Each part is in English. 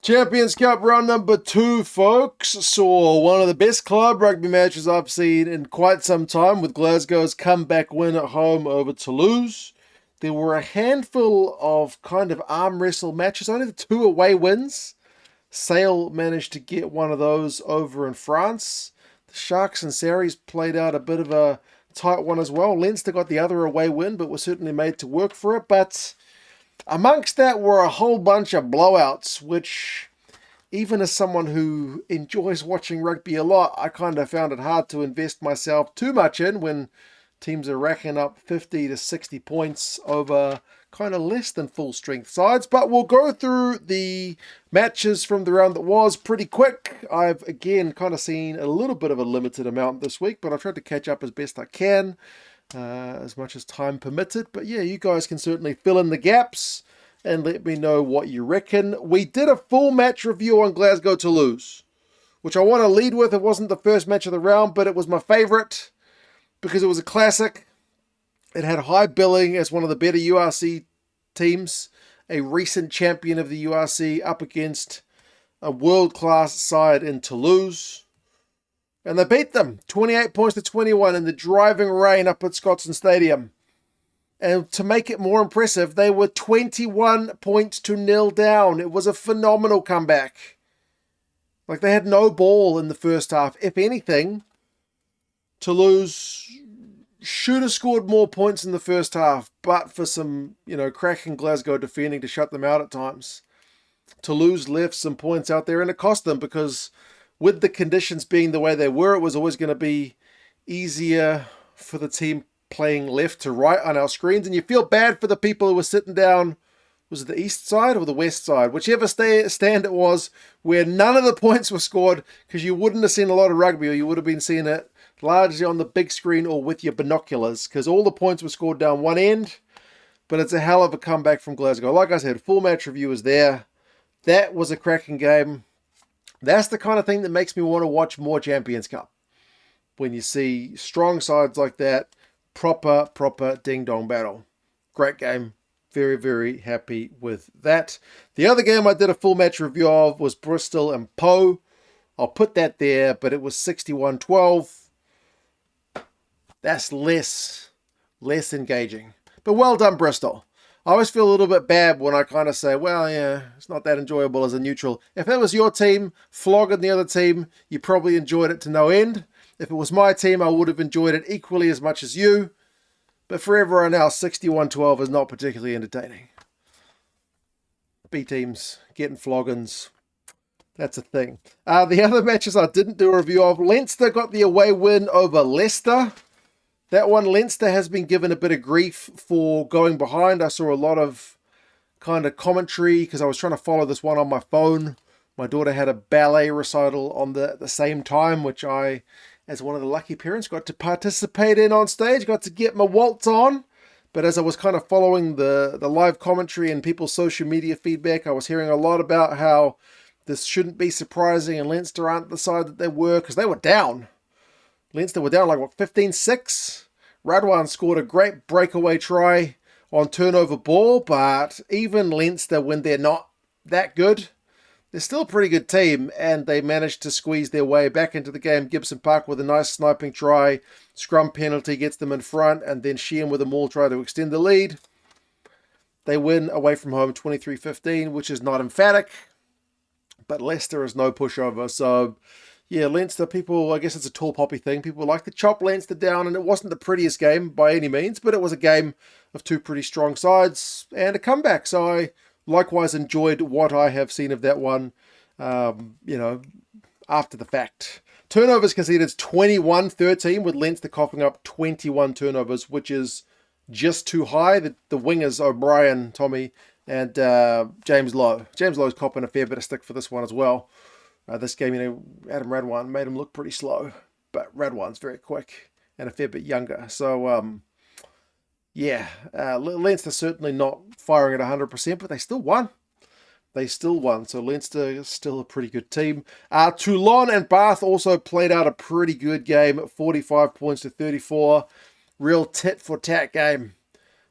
Champions Cup round number 2, folks. Saw one of the best club rugby matches I've seen in quite some time with Glasgow's comeback win at home over Toulouse. There were a handful of kind of arm wrestle matches, only the 2 away wins. Sale managed to get one of those over in France. The Sharks and Saracens played out a bit of a tight one as well. Leinster got the other away win, but was certainly made to work for it. But amongst that were a whole bunch of blowouts, which, even as someone who enjoys watching rugby a lot, I kind of found it hard to invest myself too much in when teams are racking up 50 to 60 points over kind of less than full strength sides. But we'll go through the matches from the round that was pretty quick. I've again kind of seen a little bit of a limited amount this week, but I've tried to catch up as best I can, as much as time permitted. But yeah, you guys can certainly fill in the gaps and let me know what you reckon. We did a full match review on Glasgow Toulouse, which I want to lead with. It wasn't the first match of the round, but it was my favourite because it was a classic. It had high billing as one of the better URC teams, a recent champion of the URC up against a world-class side in Toulouse. And they beat them 28 points to 21 in the driving rain up at Scotstoun Stadium. And to make it more impressive, they were 21 points to 0 down. It was a phenomenal comeback. Like, they had no ball in the first half. If anything, Toulouse should have scored more points in the first half, but for some, cracking Glasgow defending to shut them out at times. Toulouse left some points out there, and it cost them because with the conditions being the way they were, it was always going to be easier for the team playing left to right on our screens, and you feel bad for the people who were sitting down, was it the east side or the west side? Whichever stand it was, where none of the points were scored, because you wouldn't have seen a lot of rugby, or you would have been seeing it largely on the big screen or with your binoculars, because all the points were scored down one end. But it's a hell of a comeback from Glasgow. Like I said, full match review is there. That was a cracking game. That's the kind of thing that makes me want to watch more Champions Cup. When you see strong sides like that, proper ding-dong battle. Great game. Very, very happy with that. The other game I did a full match review of was Bristol and Pau. I'll put that there, but it was 61-12. That's less engaging. But well done, Bristol. I always feel a little bit bad when I kind of say, well, yeah, it's not that enjoyable as a neutral. If that was your team flogging the other team, you probably enjoyed it to no end. If it was my team, I would have enjoyed it equally as much as you. But for everyone else, 61-12 is not particularly entertaining. B teams getting floggings. That's a thing. The other matches I didn't do a review of. Leinster got the away win over Leicester. That one, Leinster has been given a bit of grief for going behind. I saw a lot of kind of commentary because I was trying to follow this one on my phone. My daughter had a ballet recital on the same time, which I, as one of the lucky parents, got to participate in on stage, got to get my waltz on. But as I was kind of following the live commentary and people's social media feedback, I was hearing a lot about how this shouldn't be surprising and Leinster aren't the side that they were, because they were down. Leinster were down like, 15-6? Radwan scored a great breakaway try on turnover ball, but even Leinster, when they're not that good, they're still a pretty good team, and they managed to squeeze their way back into the game. Gibson Park with a nice sniping try. Scrum penalty gets them in front, and then Sheehan with a maul try to extend the lead. They win away from home 23-15, which is not emphatic, but Leicester is no pushover, so yeah, Leinster, people, I guess it's a tall poppy thing. People like to chop Leinster down, and it wasn't the prettiest game by any means, but it was a game of two pretty strong sides and a comeback. So I likewise enjoyed what I have seen of that one, after the fact. Turnovers conceded 21-13, with Leinster coughing up 21 turnovers, which is just too high. The wingers, O'Brien, Tommy, and James Lowe. James Lowe's copping a fair bit of stick for this one as well. This game, Adam Radwan made him look pretty slow, but Radwan's very quick and a fair bit younger. So, Leinster certainly not firing at 100%, but they still won. So Leinster is still a pretty good team. Toulon and Bath also played out a pretty good game, 45 points to 34. Real tit-for-tat game.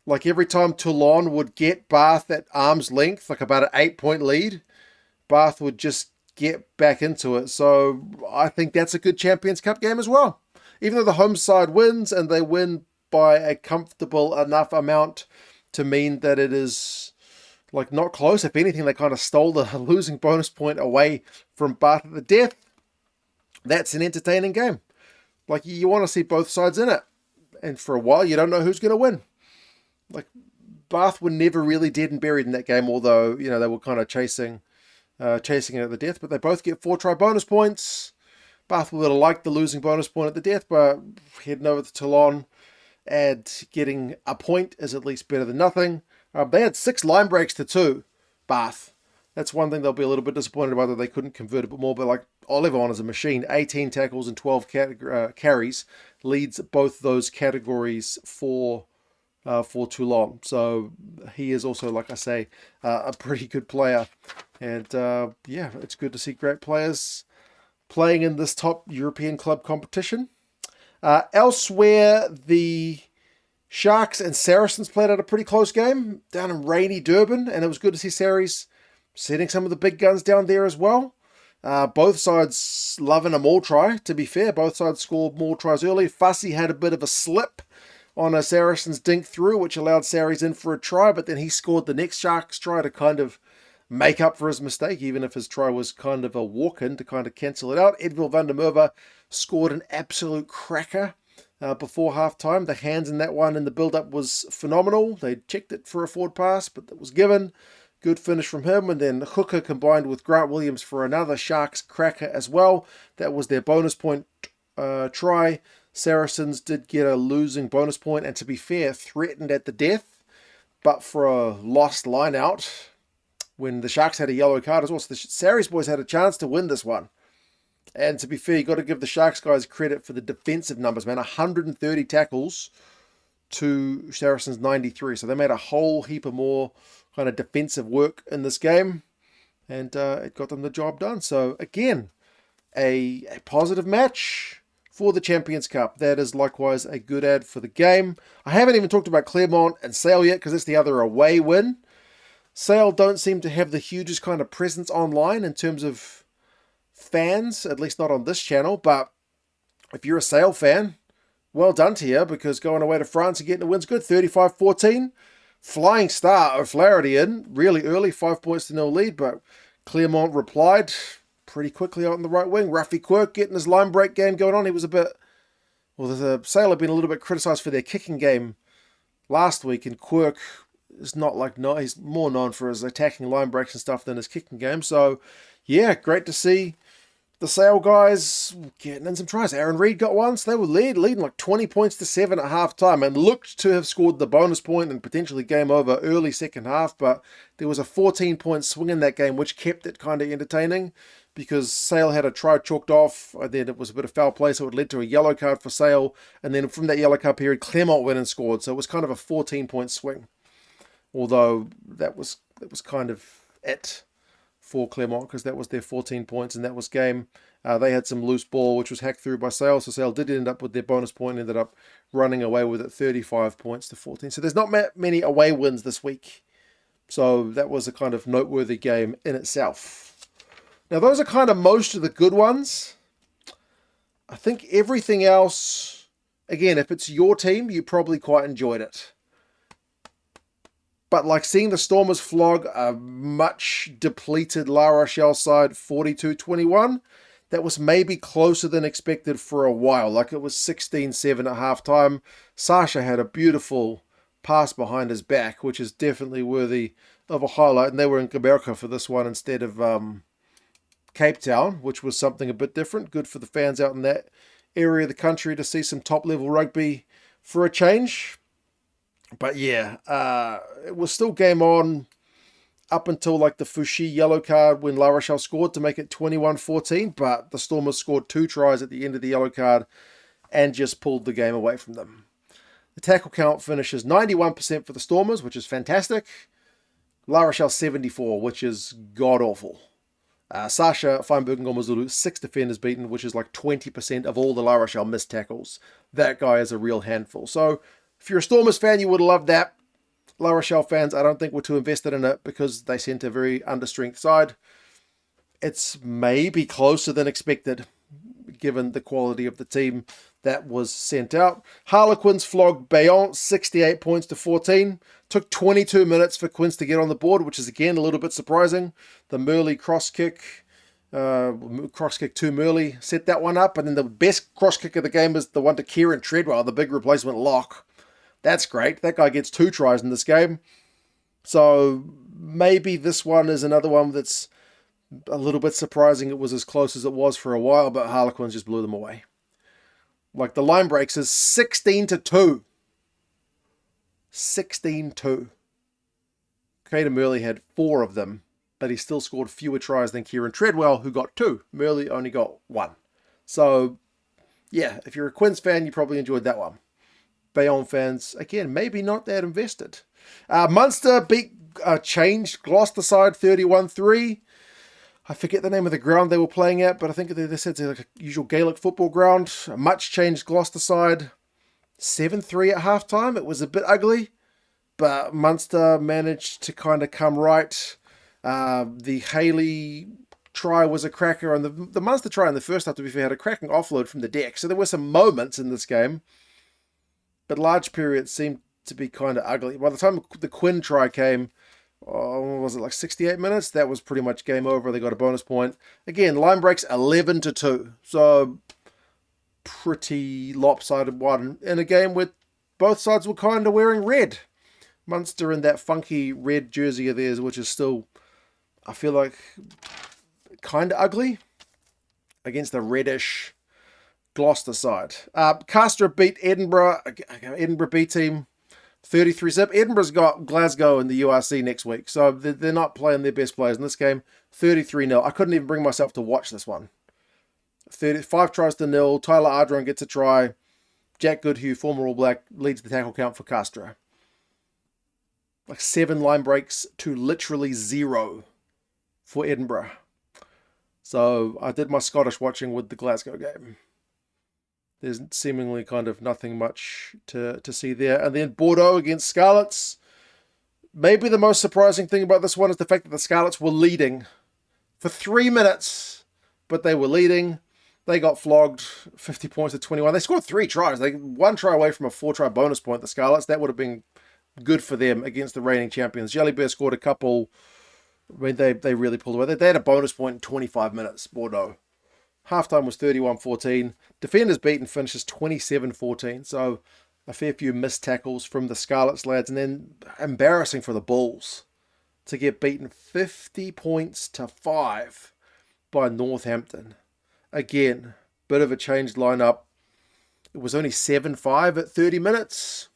Like every time Toulon would get Bath at arm's length, like about an 8-point lead, Bath would just get back into it. So I think that's a good Champions Cup game as well. Even though the home side wins, and they win by a comfortable enough amount to mean that it is like not close. If anything, they kind of stole the losing bonus point away from Bath at the death. That's an entertaining game. Like, you want to see both sides in it. And for a while, you don't know who's going to win. Like, Bath were never really dead and buried in that game, although, you know, they were kind of chasing it at the death. But they both get 4-try bonus points. Bath would have liked the losing bonus point at the death, but heading over to Toulon and getting a point is at least better than nothing. They had 6 line breaks to 2, Bath. That's one thing they'll be a little bit disappointed about, that they couldn't convert a bit more. But like, Olivon is a machine. 18 tackles and 12 carries. Leads both those categories for Toulon. So he is also, like I say, a pretty good player. And yeah, it's good to see great players playing in this top European club competition. Elsewhere, the Sharks and Saracens played out a pretty close game down in rainy Durban, and it was good to see Sarries setting some of the big guns down there as well. Both sides loving a maul try, to be fair. Both sides scored maul tries early. Fussy had a bit of a slip on a Saracens dink through, which allowed Sarries in for a try, but then he scored the next Sharks try to kind of make up for his mistake, even if his try was kind of a walk-in to kind of cancel it out. Edville van der Merwe scored an absolute cracker before half-time. The hands in that one in the build-up was phenomenal. They checked it for a forward pass, but that was given. Good finish from him. And then Hooker combined with Grant Williams for another Sharks cracker as well. That was their bonus point try. Saracens did get a losing bonus point, and to be fair, threatened at the death, but for a lost line out when the Sharks had a yellow card as well. So the Sarries boys had a chance to win this one. And to be fair, you got to give the Sharks guys credit for the defensive numbers, man. 130 tackles to Saracens 93. So they made a whole heap of more kind of defensive work in this game, and it got them the job done. So again, a positive match for the Champions Cup. That is likewise a good ad for the game. I haven't even talked about Clermont and Sale yet, because it's the other away win. Sale don't seem to have the hugest kind of presence online in terms of fans, at least not on this channel, but if you're a Sale fan, well done to you, because going away to France and getting the win's good. 35-14. Flying star O'Flaherty in really early, 5 points to 0 lead, but Clermont replied pretty quickly out on the right wing. Ruffy Quirk getting his line break game going on. He was a bit, well, the Sale have been a little bit criticised for their kicking game last week, and Quirk is not like, no, he's more known for his attacking line breaks and stuff than his kicking game. So yeah, great to see the Sale guys getting in some tries. Aaron Reid got one, so they were leading like 20 points to 7 at half-time, and looked to have scored the bonus point and potentially game over early second half, but there was a 14-point swing in that game, which kept it kind of entertaining, because Sale had a try chalked off, and then it was a bit of foul play, so it led to a yellow card for Sale, and then from that yellow card period, Clermont went and scored, so it was kind of a 14-point swing, although that was kind of it for Clermont, because that was their 14 points and that was game. They had some loose ball which was hacked through by Sale, so Sale did end up with their bonus point, ended up running away with it 35 points to 14. So there's not many away wins this week, so that was a kind of noteworthy game in itself. Now those are kind of most of the good ones. I think everything else, again, if it's your team, you probably quite enjoyed it. But like seeing the Stormers flog a much depleted La Rochelle side 42-21, that was maybe closer than expected for a while. Like it was 16-7 at halftime. Sasha had a beautiful pass behind his back, which is definitely worthy of a highlight. And they were in Gloucester for this one instead of Cape Town, which was something a bit different. Good for the fans out in that area of the country to see some top-level rugby for a change. But yeah, it was still game on up until like the Fouché yellow card when La Rochelle scored to make it 21-14. But the Stormers scored 2 tries at the end of the yellow card and just pulled the game away from them. The tackle count finishes 91% for the Stormers, which is fantastic. La Rochelle 74, which is god-awful. Sasha Feinberg and Gomazulu, 6 defenders beaten, which is like 20% of all the La Rochelle missed tackles. That guy is a real handful. So if you're a Stormers fan, you would have loved that. La Rochelle fans, I don't think were too invested in it because they sent a very understrength side. it's maybe closer than expected, given the quality of the team that was sent out. Harlequins flogged Bayonne 68 points to 14. Took 22 minutes for Quins to get on the board, which is again a little bit surprising. The Murley cross kick to Murley set that one up. And then the best cross kick of the game is the one to Kieran Treadwell, the big replacement lock. That's great. That guy gets 2 tries in this game. So maybe this one is another one that's a little bit surprising. It was as close as it was for a while, but Harlequins just blew them away. Like the line breaks is 16-2. 16-2. Caden Murley had 4 of them, but he still scored fewer tries than Kieran Treadwell, who got 2. Murley only got 1. So, yeah, if you're a Quins fan, you probably enjoyed that one. Bayonne fans, again, maybe not that invested. Munster changed Gloucester side 31-3. I forget the name of the ground they were playing at, but I think they said it's like a usual Gaelic football ground. A much changed Gloucester side 7-3 at halftime. It was a bit ugly, but Munster managed to kind of come right. The Haley try was a cracker, and the Munster try in the first half, to be fair, had a cracking offload from the deck. So there were some moments in this game, but large periods seemed to be kind of ugly. By the time the Quinn try came, was it like 68 minutes? That was pretty much game over. They got a bonus point. Again, line breaks 11-2. So pretty lopsided one in a game where both sides were kind of wearing red. Munster in that funky red jersey of theirs, which is still, I feel like, kind of ugly, against the reddish Gloucester side. Castres beat Edinburgh B team 33-zip. Edinburgh's got Glasgow in the URC next week, so they're not playing their best players in this game. 33-0. I couldn't even bring myself to watch this one. 5 tries to 0. Tyler Ardron gets a try. Jack Goodhue, former All Black, leads the tackle count for Castres. Like 7 line breaks to literally 0 for Edinburgh. So I did my Scottish watching with the Glasgow game. There's seemingly kind of nothing much to see there. And then Bordeaux against Scarlets. Maybe the most surprising thing about this one is the fact that the Scarlets were leading for 3 minutes, but they were leading. They got flogged 50 points to 21. They scored 3 tries. They 1 try away from a 4-try bonus point, the Scarlets. That would have been good for them against the reigning champions. Jelly Bear scored a couple. I mean, they really pulled away. They had a bonus point in 25 minutes, Bordeaux. Halftime was 31-14. Defenders beaten finishes 27-14. So a fair few missed tackles from the Scarlets lads. And then embarrassing for the Bulls to get beaten 50 points to 5 by Northampton. Again, bit of a changed lineup. It was only 7-5 at 30 minutes.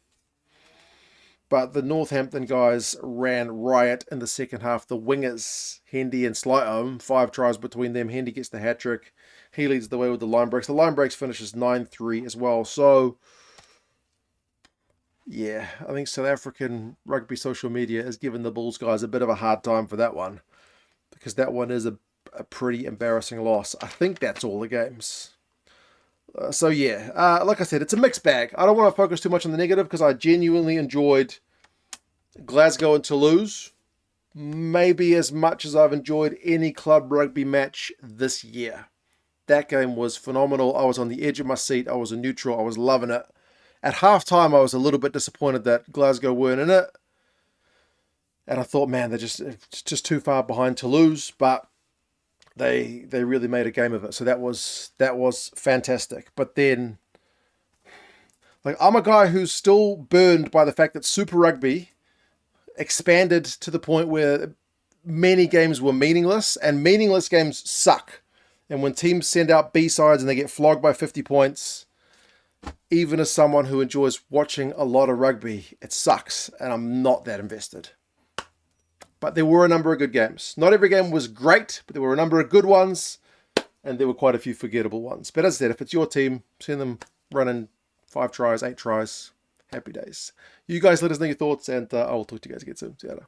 But the Northampton guys ran riot in the second half. The wingers, Hendy and Slyholm, 5 tries between them. Hendy gets the hat-trick. He leads the way with the line breaks. The line breaks finishes 9-3 as well. So, yeah, I think South African rugby social media has given the Bulls guys a bit of a hard time for that one. Because that one is a pretty embarrassing loss. I think that's all the games. So yeah, like I said, it's a mixed bag. I don't want to focus too much on the negative because I genuinely enjoyed Glasgow and Toulouse maybe as much as I've enjoyed any club rugby match this year. That game was phenomenal. I was on the edge of my seat. I was a neutral. I was loving it. At halftime, I was a little bit disappointed that Glasgow weren't in it. And I thought, man, it's just too far behind Toulouse, but they really made a game of it. So that was fantastic. But then, like, I'm a guy who's still burned by the fact that Super Rugby expanded to the point where many games were meaningless, and meaningless games suck. And when teams send out B-sides and they get flogged by 50 points, even as someone who enjoys watching a lot of rugby, it sucks, and I'm not that invested. But there were a number of good games. Not every game was great, but there were a number of good ones, and there were quite a few forgettable ones. But as I said, if it's your team, send them running 5 tries, 8 tries. Happy days. You guys let us know your thoughts, and I will talk to you guys again soon. See you later.